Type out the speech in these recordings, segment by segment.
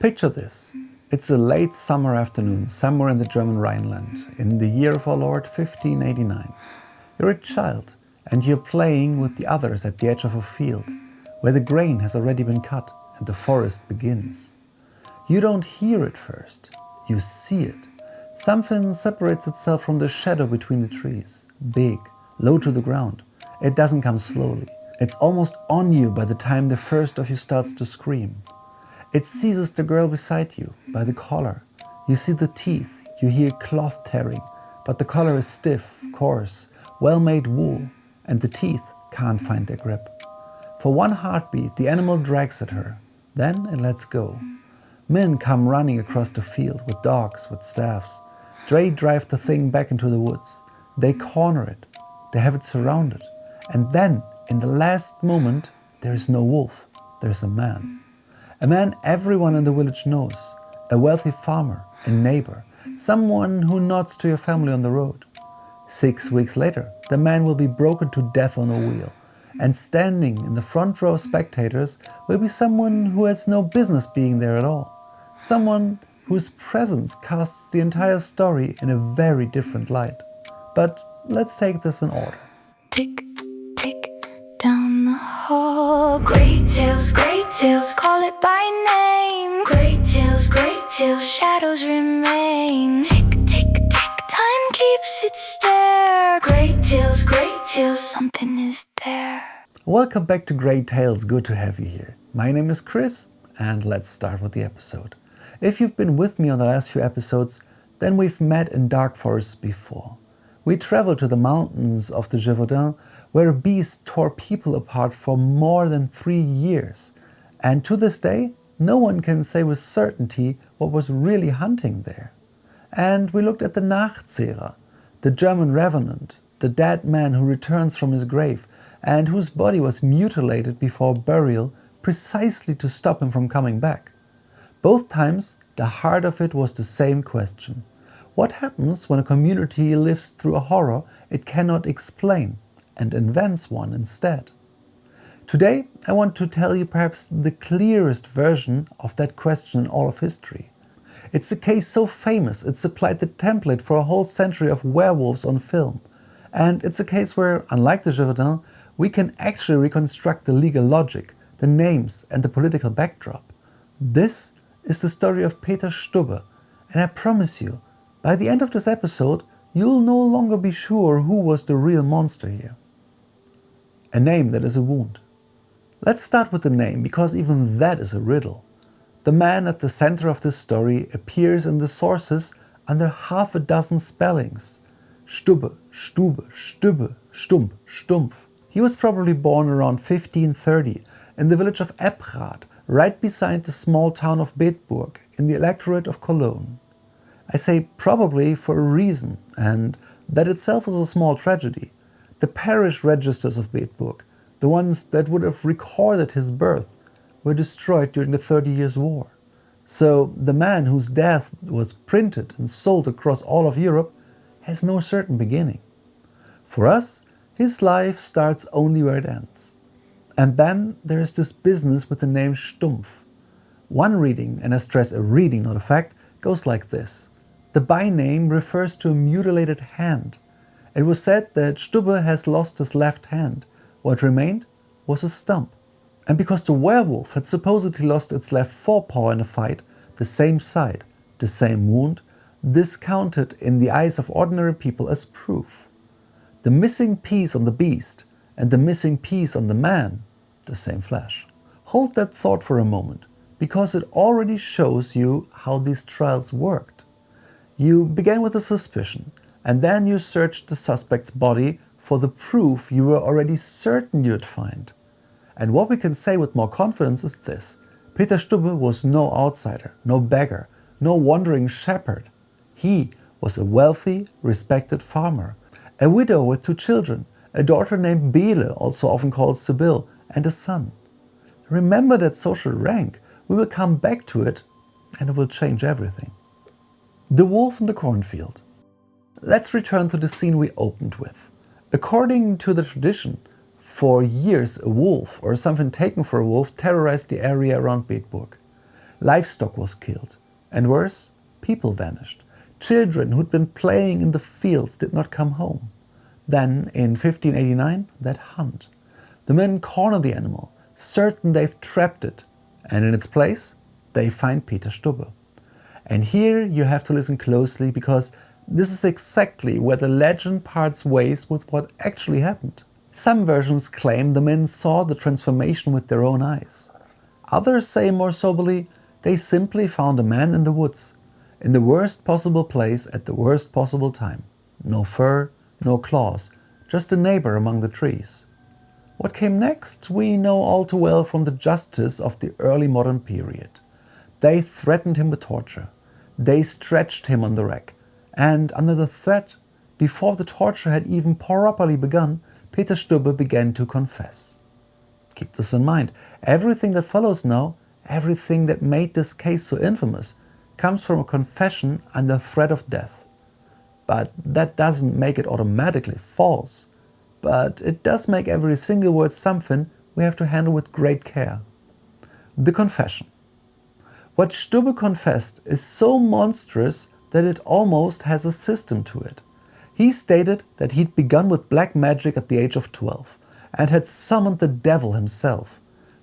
Picture this. It's a late summer afternoon somewhere in the German Rhineland in the year of our Lord 1589. You're a child and you're playing with the others at the edge of a field where the grain has already been cut and the forest begins. You don't hear it first, you see it. Something separates itself from the shadow between the trees, big, low to the ground. It doesn't come slowly. It's almost on you by the time the first of you starts to scream. It seizes the girl beside you by the collar. You see the teeth, you hear cloth tearing, but the collar is stiff, coarse, well-made wool, and the teeth can't find their grip. For one heartbeat, the animal drags at her. Then it lets go. Men come running across the field with dogs, with staffs. They drive the thing back into the woods. They corner it. They have it surrounded. And then, in the last moment, there is no wolf. There's a man. A man everyone in the village knows. A wealthy farmer, a neighbor, someone who nods to your family on the road. 6 weeks later, the man will be broken to death on a wheel. And standing in the front row of spectators will be someone who has no business being there at all. Someone whose presence casts the entire story in a very different light. But let's take this in order. Tick, tick, down the hall. Great tales, call it by name. Great tales, shadows remain. Tick, tick, tick, time keeps its stare. Great tales, something is there. Welcome back to Great Tales, good to have you here. My name is Chris, and let's start with the episode. If you've been with me on the last few episodes, then we've met in dark forests before. We traveled to the mountains of the Gévaudan, where a beast tore people apart for more than 3 years. And to this day, no one can say with certainty what was really hunting there. And we looked at the Nachtzehrer, the German revenant, the dead man who returns from his grave and whose body was mutilated before burial precisely to stop him from coming back. Both times, the heart of it was the same question. What happens when a community lives through a horror it cannot explain and invents one instead? Today, I want to tell you perhaps the clearest version of that question in all of history. It's a case so famous it supplied the template for a whole century of werewolves on film. And it's a case where, unlike the Gévaudan, we can actually reconstruct the legal logic, the names and the political backdrop. This is the story of Peter Stuba, and I promise you, by the end of this episode, you'll no longer be sure who was the real monster here. A name that is a wound. Let's start with the name, because even that is a riddle. The man at the center of this story appears in the sources under half a dozen spellings. Stubbe, Stube, Stübbe, Stump, Stumpf. He was probably born around 1530 in the village of Ebbrath, right beside the small town of Bedburg in the electorate of Cologne. I say probably for a reason, and that itself is a small tragedy. The parish registers of Bedburg, the ones that would have recorded his birth, were destroyed during the 30 Years' War. So the man whose death was printed and sold across all of Europe has no certain beginning. For us, his life starts only where it ends. And then there is this business with the name Stumpf. One reading, and I stress a reading, not a fact, goes like this. The byname refers to a mutilated hand. It was said that Stubbe has lost his left hand. What remained was a stump. And because the werewolf had supposedly lost its left forepaw in a fight, the same side, the same wound, this counted in the eyes of ordinary people as proof. The missing piece on the beast and the missing piece on the man, the same flesh. Hold that thought for a moment, because it already shows you how these trials worked. You began with a suspicion, and then you searched the suspect's body for the proof you were already certain you'd find. And what we can say with more confidence is this. Peter Stuba was no outsider, no beggar, no wandering shepherd. He was a wealthy, respected farmer, a widow with 2 children, a daughter named Bele, also often called Sibylle, and a son. Remember that social rank. We will come back to it, and it will change everything. The wolf in the cornfield. Let's return to the scene we opened with. According to the tradition, for years a wolf, or something taken for a wolf, terrorized the area around Bedburg. Livestock was killed. And worse, people vanished. Children who'd been playing in the fields did not come home. Then, in 1589, that hunt. The men corner the animal, certain they've trapped it, and in its place, they find Peter Stuba. And here you have to listen closely, because this is exactly where the legend parts ways with what actually happened. Some versions claim the men saw the transformation with their own eyes. Others say more soberly, they simply found a man in the woods, in the worst possible place at the worst possible time. No fur, no claws, just a neighbor among the trees. What came next we know all too well from the justice of the early modern period. They threatened him with torture. They stretched him on the rack. And under the threat, before the torture had even properly begun, Peter Stuba began to confess. Keep this in mind. Everything that follows now, everything that made this case so infamous, comes from a confession under threat of death. But that doesn't make it automatically false. But it does make every single word something we have to handle with great care. The confession. What Stubbe confessed is so monstrous that it almost has a system to it. He stated that he'd begun with black magic at the age of 12 and had summoned the devil himself.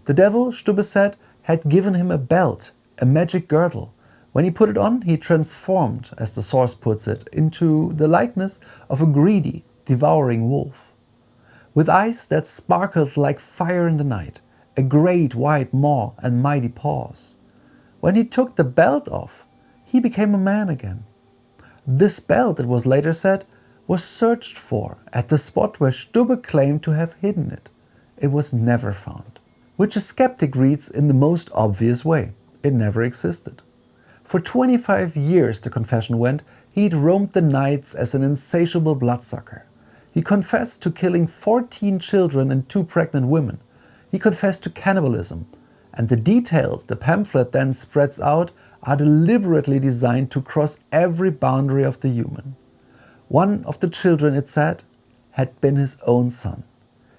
The devil, Stubbe said, had given him a belt, a magic girdle. When he put it on, he transformed, as the source puts it, into the likeness of a greedy, devouring wolf. With eyes that sparkled like fire in the night, a great white maw and mighty paws. When he took the belt off, he became a man again. This belt, it was later said, was searched for at the spot where Stubbe claimed to have hidden it. It was never found, which a skeptic reads in the most obvious way. It never existed. For 25 years, the confession went, he'd roamed the nights as an insatiable bloodsucker. He confessed to killing 14 children and 2 pregnant women. He confessed to cannibalism. And the details the pamphlet then spreads out are deliberately designed to cross every boundary of the human. One of the children, it said, had been his own son.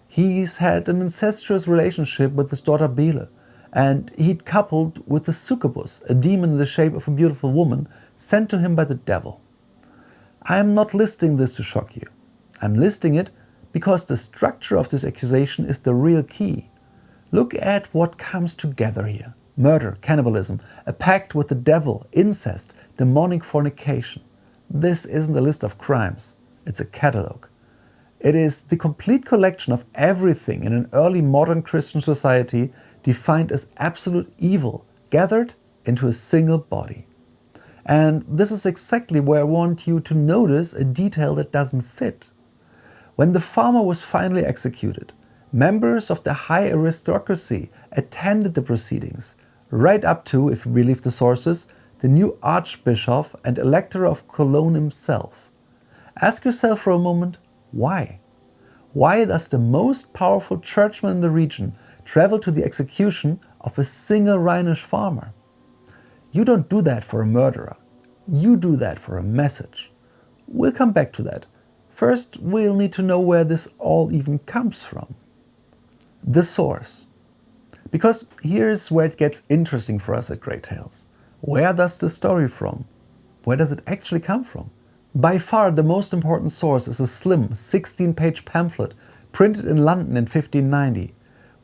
He's had an incestuous relationship with his daughter Bele, and he'd coupled with the succubus, a demon in the shape of a beautiful woman, sent to him by the devil. I am not listing this to shock you. I'm listing it because the structure of this accusation is the real key. Look at what comes together here. Murder, cannibalism, a pact with the devil, incest, demonic fornication. This isn't a list of crimes, it's a catalogue. It is the complete collection of everything in an early modern Christian society defined as absolute evil, gathered into a single body. And this is exactly where I want you to notice a detail that doesn't fit. When the farmer was finally executed, members of the high aristocracy attended the proceedings, right up to, if you believe the sources, the new archbishop and elector of Cologne himself. Ask yourself for a moment, why? Why does the most powerful churchman in the region travel to the execution of a single Rhinish farmer? You don't do that for a murderer. You do that for a message. We'll come back to that. First, we'll need to know where this all even comes from. The source. Because here's where it gets interesting for us at Great Tales. Where does the story from? Where does it actually come from? By far the most important source is a slim 16-page pamphlet printed in London in 1590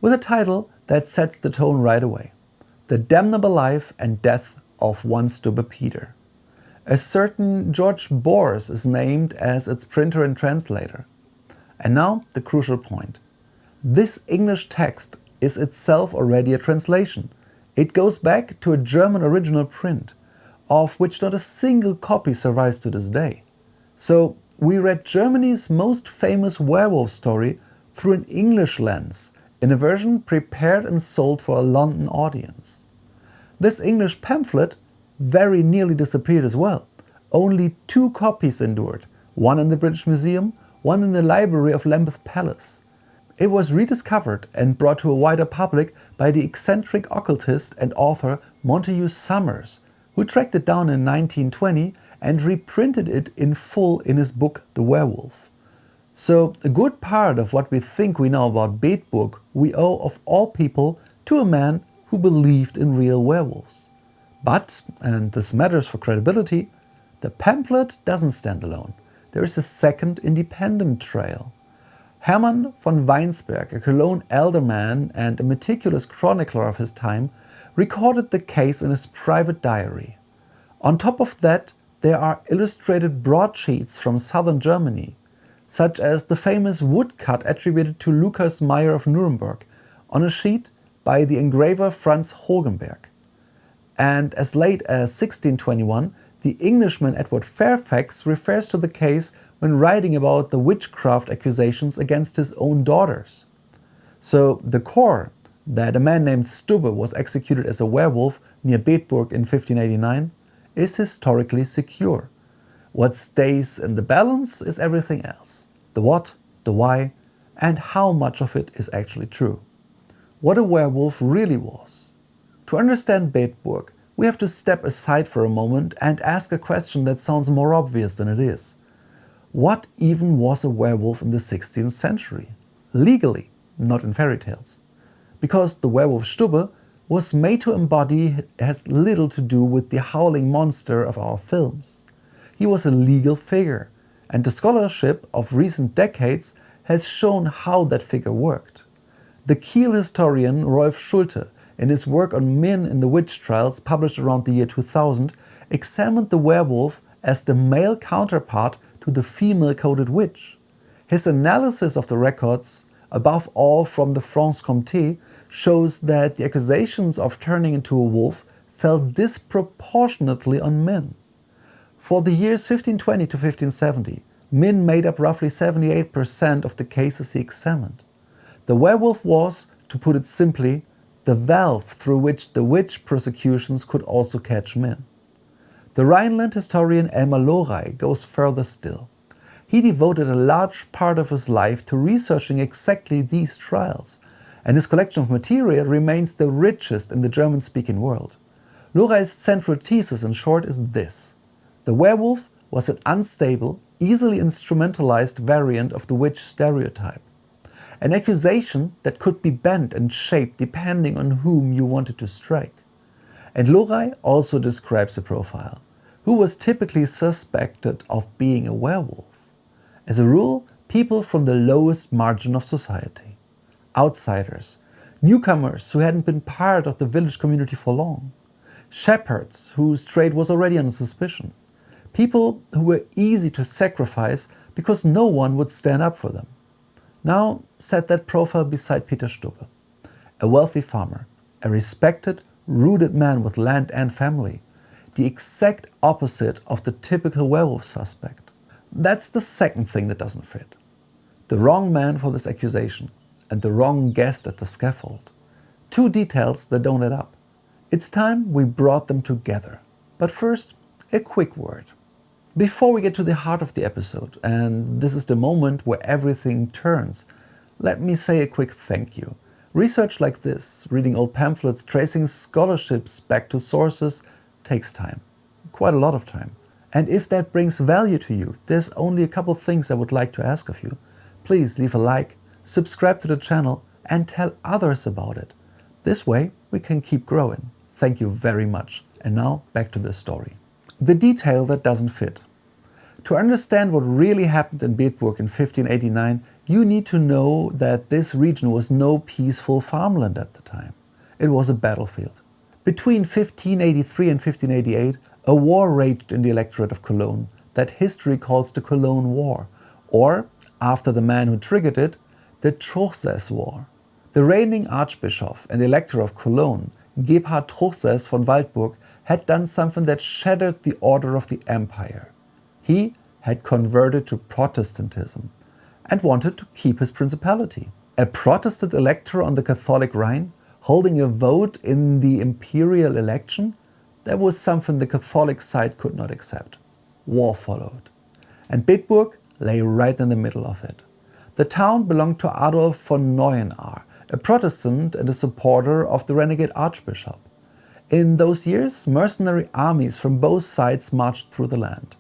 with a title that sets the tone right away. The Damnable Life and Death of one Stubbe Peeter. A certain George Bors is named as its printer and translator. And now the crucial point. This English text is itself already a translation. It goes back to a German original print, of which not a single copy survives to this day. So we read Germany's most famous werewolf story through an English lens, in a version prepared and sold for a London audience. This English pamphlet very nearly disappeared as well. Only 2 copies endured, one in the British Museum, one in the library of Lambeth Palace. It was rediscovered and brought to a wider public by the eccentric occultist and author Montague Summers, who tracked it down in 1920 and reprinted it in full in his book The Werewolf. So a good part of what we think we know about Bedburg we owe of all people to a man who believed in real werewolves. But, and this matters for credibility, the pamphlet doesn't stand alone. There is a second independent trail. Hermann von Weinsberg, a Cologne alderman and a meticulous chronicler of his time, recorded the case in his private diary. On top of that, there are illustrated broadsheets from southern Germany, such as the famous woodcut attributed to Lukas Mayer of Nuremberg on a sheet by the engraver Franz Hogenberg. And as late as 1621, the Englishman Edward Fairfax refers to the case when writing about the witchcraft accusations against his own daughters. So the core, that a man named Stubbe was executed as a werewolf near Bedburg in 1589, is historically secure. What stays in the balance is everything else. The what, the why, and how much of it is actually true. What a werewolf really was. To understand Bedburg, we have to step aside for a moment and ask a question that sounds more obvious than it is. What even was a werewolf in the 16th century? Legally, not in fairy tales. Because the werewolf Stubbe was made to embody has little to do with the howling monster of our films. He was a legal figure, and the scholarship of recent decades has shown how that figure worked. The Kiel historian Rolf Schulte, in his work on men in the witch trials published around the year 2000, examined the werewolf as the male counterpart to the female-coded witch. His analysis of the records, above all from the Franche-Comté, shows that the accusations of turning into a wolf fell disproportionately on men. For the years 1520 to 1570, men made up roughly 78% of the cases he examined. The werewolf was, to put it simply, the valve through which the witch prosecutions could also catch men. The Rhineland historian Elmar Lorey goes further still. He devoted a large part of his life to researching exactly these trials, and his collection of material remains the richest in the German-speaking world. Lorey's central thesis, in short, is this: the werewolf was an unstable, easily instrumentalized variant of the witch stereotype. An accusation that could be bent and shaped depending on whom you wanted to strike. And Lorey also describes the profile, who was typically suspected of being a werewolf. As a rule, people from the lowest margin of society. Outsiders, newcomers who hadn't been part of the village community for long, shepherds whose trade was already under suspicion, people who were easy to sacrifice because no one would stand up for them. Now set that profile beside Peter Stuba, a wealthy farmer, a respected, rooted man with land and family, the exact opposite of the typical werewolf suspect. That's the second thing that doesn't fit. The wrong man for this accusation and the wrong guest at the scaffold. Two details that don't add up. It's time we brought them together. But first, a quick word. Before we get to the heart of the episode, and this is the moment where everything turns, let me say a quick thank you. Research like this, reading old pamphlets, tracing scholarships back to sources, takes time. Quite a lot of time. And if that brings value to you, there's only a couple things I would like to ask of you. Please leave a like, subscribe to the channel, and tell others about it. This way we can keep growing. Thank you very much. And now back to the story. The detail that doesn't fit. To understand what really happened in Bedburg in 1589, you need to know that this region was no peaceful farmland at the time. It was a battlefield. Between 1583 and 1588, a war raged in the electorate of Cologne that history calls the Cologne War, or, after the man who triggered it, the Truchsess War. The reigning archbishop and elector of Cologne, Gebhard Truchsess von Waldburg, had done something that shattered the order of the empire. He had converted to Protestantism and wanted to keep his principality. A Protestant elector on the Catholic Rhine holding a vote in the imperial election? That was something the Catholic side could not accept. War followed, and Bedburg lay right in the middle of it. The town belonged to Adolf von Neuenahr, a Protestant and a supporter of the renegade archbishop. In those years, mercenary armies from both sides marched through the land.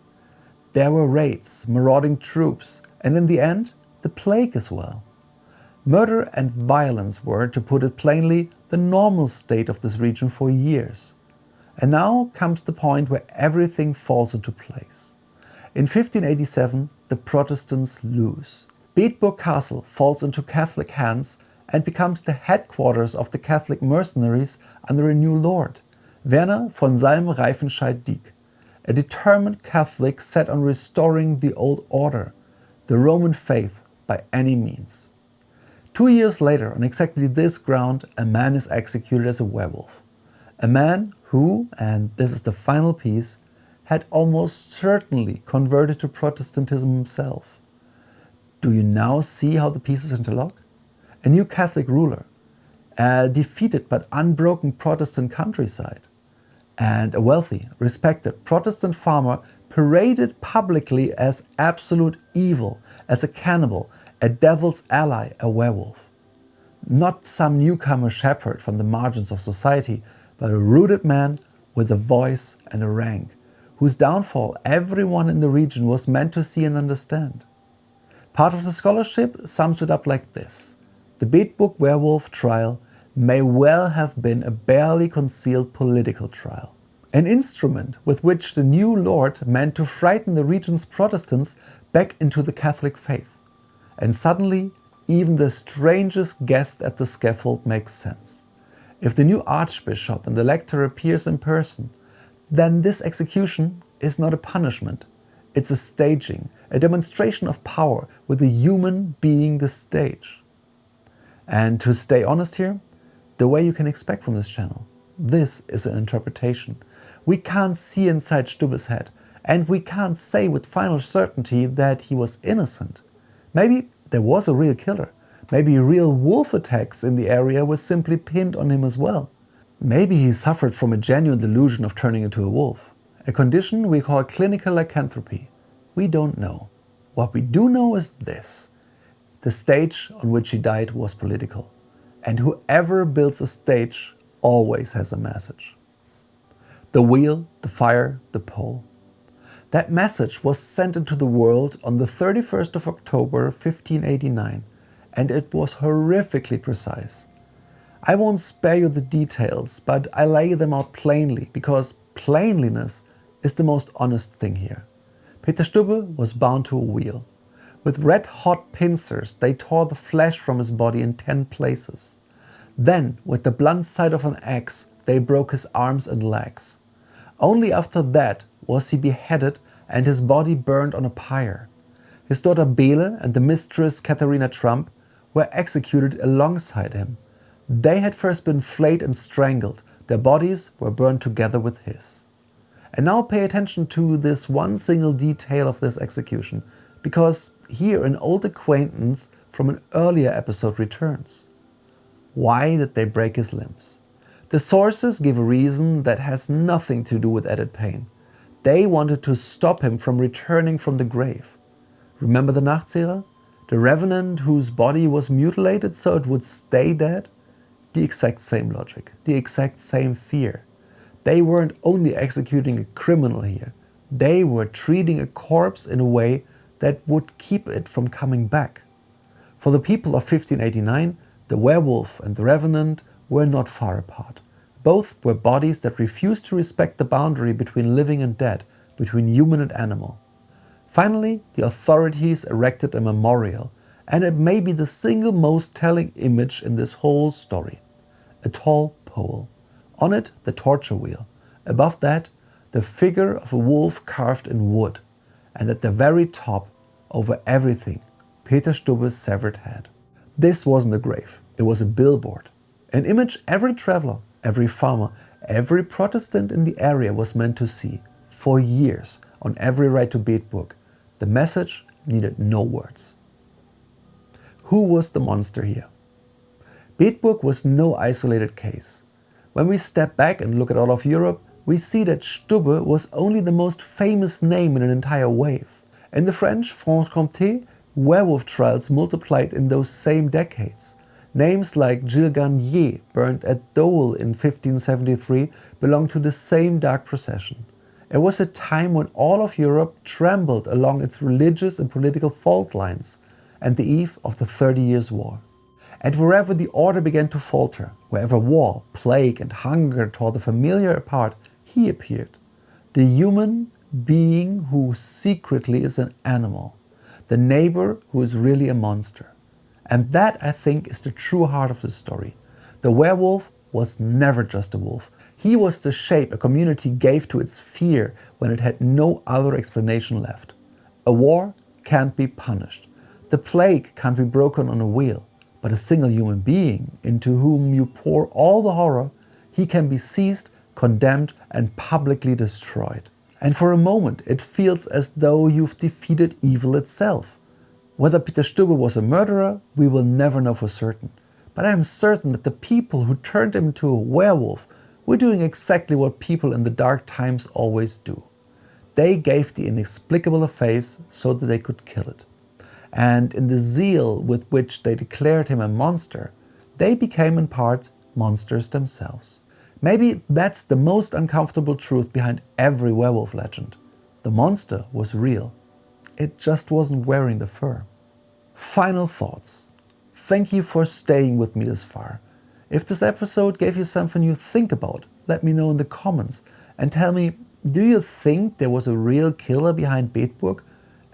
There were raids, marauding troops, and in the end, the plague as well. Murder and violence were, to put it plainly, the normal state of this region for years. And now comes the point where everything falls into place. In 1587, the Protestants lose. Bedburg Castle falls into Catholic hands and becomes the headquarters of the Catholic mercenaries under a new lord, Werner von Salm-Reifenscheid-Diek, a determined Catholic set on restoring the old order, the Roman faith, by any means. 2 years later, on exactly this ground, a man is executed as a werewolf. A man who, and this is the final piece, had almost certainly converted to Protestantism himself. Do you now see how the pieces interlock? A new Catholic ruler, a defeated but unbroken Protestant countryside, and a wealthy, respected Protestant farmer paraded publicly as absolute evil, as a cannibal, a devil's ally, a werewolf. Not some newcomer shepherd from the margins of society, but a rooted man with a voice and a rank, whose downfall everyone in the region was meant to see and understand. Part of the scholarship sums it up like this: the Bedburg werewolf trial may well have been a barely concealed political trial, an instrument with which the new lord meant to frighten the region's Protestants back into the Catholic faith. And suddenly, even the strangest guest at the scaffold makes sense. If the new archbishop and the lector appears in person, then this execution is not a punishment. It's a staging, a demonstration of power with the human being the stage. And to stay honest here, the way you can expect from this channel, this is an interpretation. We can't see inside Stubbe's head, and we can't say with final certainty that he was innocent. Maybe there was a real killer. Maybe real wolf attacks in the area were simply pinned on him as well. Maybe he suffered from a genuine delusion of turning into a wolf, a condition we call clinical lycanthropy. We don't know. What we do know is this: the stage on which he died was political, and whoever builds a stage always has a message. The wheel, the fire, the pole. That message was sent into the world on the 31st of October 1589, and it was horrifically precise. I won't spare you the details, but I lay them out plainly, because plainliness is the most honest thing here. Peter Stuba was bound to a wheel. With red-hot pincers, they tore the flesh from his body in 10 places. Then, with the blunt side of an axe, they broke his arms and legs. Only after that was he beheaded and his body burned on a pyre. His daughter Bele and the mistress Katharina Trump were executed alongside him. They had first been flayed and strangled. Their bodies were burned together with his. And now pay attention to this one single detail of this execution, because here an old acquaintance from an earlier episode returns. Why did they break his limbs? The sources give a reason that has nothing to do with added pain. They wanted to stop him from returning from the grave. Remember the Nachtzehrer? The revenant whose body was mutilated so it would stay dead? The exact same logic, the exact same fear. They weren't only executing a criminal here, they were treating a corpse in a way that would keep it from coming back. For the people of 1589, the werewolf and the revenant were not far apart. Both were bodies that refused to respect the boundary between living and dead, between human and animal. Finally, the authorities erected a memorial, and it may be the single most telling image in this whole story. A tall pole. On it, the torture wheel. Above that, the figure of a wolf carved in wood. And at the very top, over everything, Peter Stubbe's severed head. This wasn't a grave, it was a billboard. An image every traveler, every farmer, every Protestant in the area was meant to see, for years, on every ride to Bedburg. The message needed no words. Who was the monster here? Bedburg was no isolated case. When we step back and look at all of Europe, we see that Stubbe was only the most famous name in an entire wave. In the French Franche-Comté, werewolf trials multiplied in those same decades. Names like Gilles Garnier, burned at Dole in 1573, belong to the same dark procession. It was a time when all of Europe trembled along its religious and political fault lines, and the eve of the 30 Years' War. And wherever the order began to falter, wherever war, plague and hunger tore the familiar apart, he appeared. The human being who secretly is an animal. The neighbor who is really a monster. And that, I think, is the true heart of the story. The werewolf was never just a wolf. He was the shape a community gave to its fear when it had no other explanation left. A war can't be punished. The plague can't be broken on a wheel. But a single human being into whom you pour all the horror, he can be seized, condemned, and publicly destroyed. And for a moment it feels as though you've defeated evil itself. Whether Peter Stuba was a murderer, we will never know for certain. But I am certain that the people who turned him into a werewolf were doing exactly what people in the dark times always do. They gave the inexplicable a face so that they could kill it. And in the zeal with which they declared him a monster, they became in part monsters themselves. Maybe that's the most uncomfortable truth behind every werewolf legend. The monster was real. It just wasn't wearing the fur. Final thoughts. Thank you for staying with me this far. If this episode gave you something you think about, let me know in the comments and tell me, do you think there was a real killer behind Bedburg,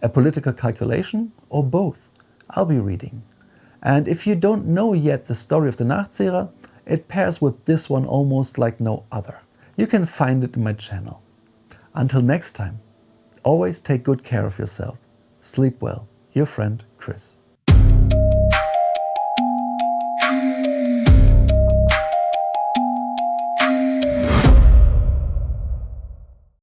a political calculation, or both? I'll be reading. And if you don't know yet the story of the Nachtzehrer, it pairs with this one almost like no other. You can find it in my channel. Until next time, always take good care of yourself. Sleep well. Your friend, Chris.